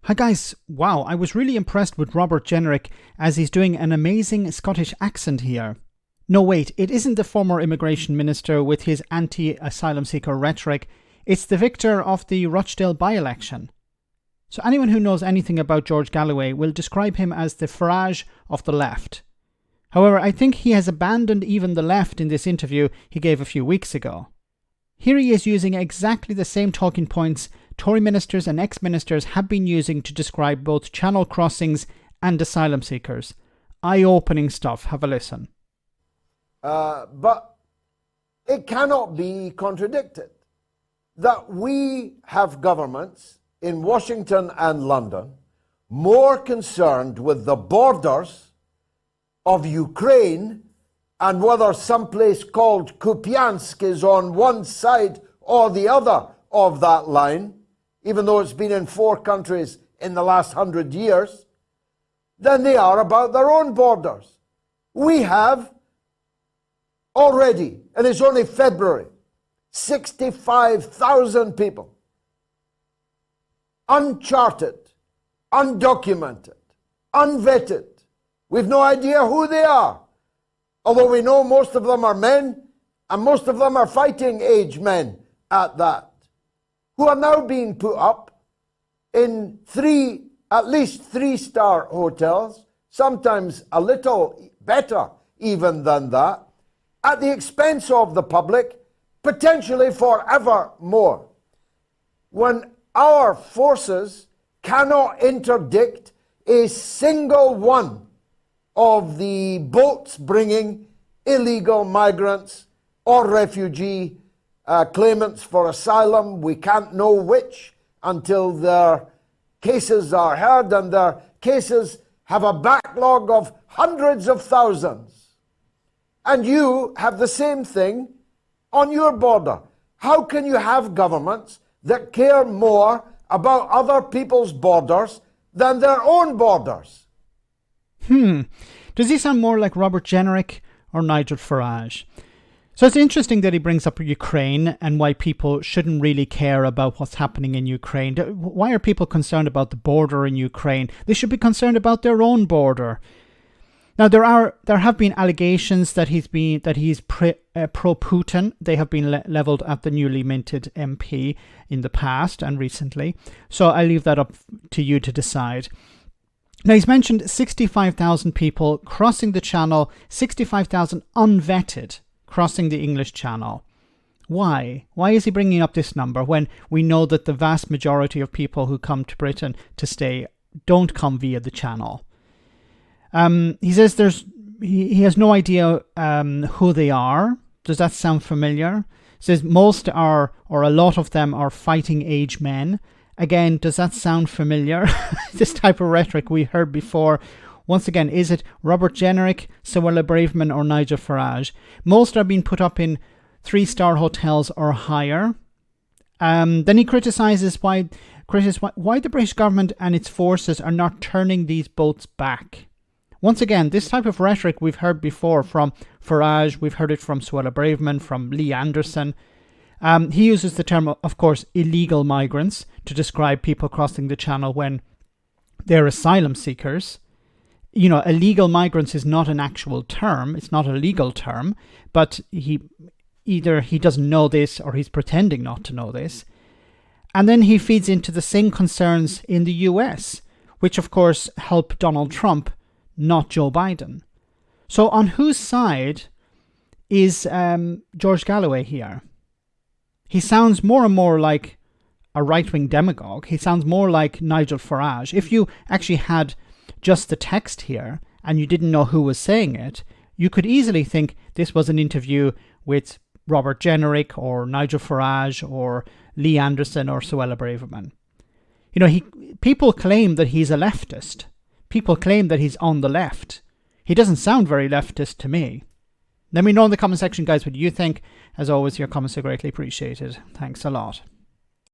Hi guys, wow, I was really impressed with Robert Jenrick as he's doing an amazing Scottish accent here. No wait, it isn't the former immigration minister with his anti-asylum seeker rhetoric, it's the victor of the Rochdale by-election. So anyone who knows anything about George Galloway will describe him as the Farage of the left. However, I think he has abandoned even the left in this interview he gave a few weeks ago. Here he is using exactly the same talking points Tory ministers and ex-ministers have been using to describe both channel crossings and asylum seekers. Eye-opening stuff. Have a listen. But it cannot be contradicted that we have governments in Washington and London more concerned with the borders of Ukraine and whether someplace called Kupiansk is on one side or the other of that line, even though it's been in 4 countries in the last 100 years, than they are about their own borders. We have already, and it's only February, 65,000 people, uncharted, undocumented, unvetted. We've no idea who they are, although we know most of them are men, and most of them are fighting age men at that, who are now being put up in at least 3-star hotels, sometimes a little better even than that, at the expense of the public, potentially forever more. When our forces cannot interdict a single one of the boats bringing illegal migrants or refugee claimants for asylum, we can't know which until their cases are heard, and their cases have a backlog of hundreds of thousands. And you have the same thing on your border. How can you have governments that care more about other people's borders than their own borders? Does he sound more like Robert Jenrick or Nigel Farage? So it's interesting that he brings up Ukraine and why people shouldn't really care about what's happening in Ukraine. Why are people concerned about the border in Ukraine? They should be concerned about their own border. Now there have been allegations that he's pro-Putin. They have been leveled at the newly minted MP in the past and recently. So I leave that up to you to decide. Now he's mentioned 65,000 people crossing the channel, 65,000 unvetted crossing the English Channel. Why? Why is he bringing up this number when we know that the vast majority of people who come to Britain to stay don't come via the Channel? He says he has no idea who they are. Does that sound familiar? He says most are, or a lot of them are fighting age men. Again, does that sound familiar? This type of rhetoric we heard before. Once again, is it Robert Jenrick, Suella Braverman or Nigel Farage? Most are being put up in 3-star hotels or higher. Then he criticises why the British government and its forces are not turning these boats back. Once again, this type of rhetoric we've heard before from Farage, we've heard it from Suella Braverman, from Lee Anderson. He uses the term, of course, illegal migrants to describe people crossing the channel when they're asylum seekers. You know, illegal migrants is not an actual term. It's not a legal term, but either he doesn't know this or he's pretending not to know this. And then he feeds into the same concerns in the US, which of course help Donald Trump, not Joe Biden. So on whose side is George Galloway here? He sounds more and more like a right-wing demagogue. He sounds more like Nigel Farage. If you actually had just the text here and you didn't know who was saying it, you could easily think this was an interview with Robert Jenrick or Nigel Farage or Lee Anderson or Suella Braverman. You know, people claim that he's a leftist. People claim that he's on the left. He doesn't sound very leftist to me. Let me know in the comment section, guys, what you think. As always, your comments are greatly appreciated. Thanks a lot.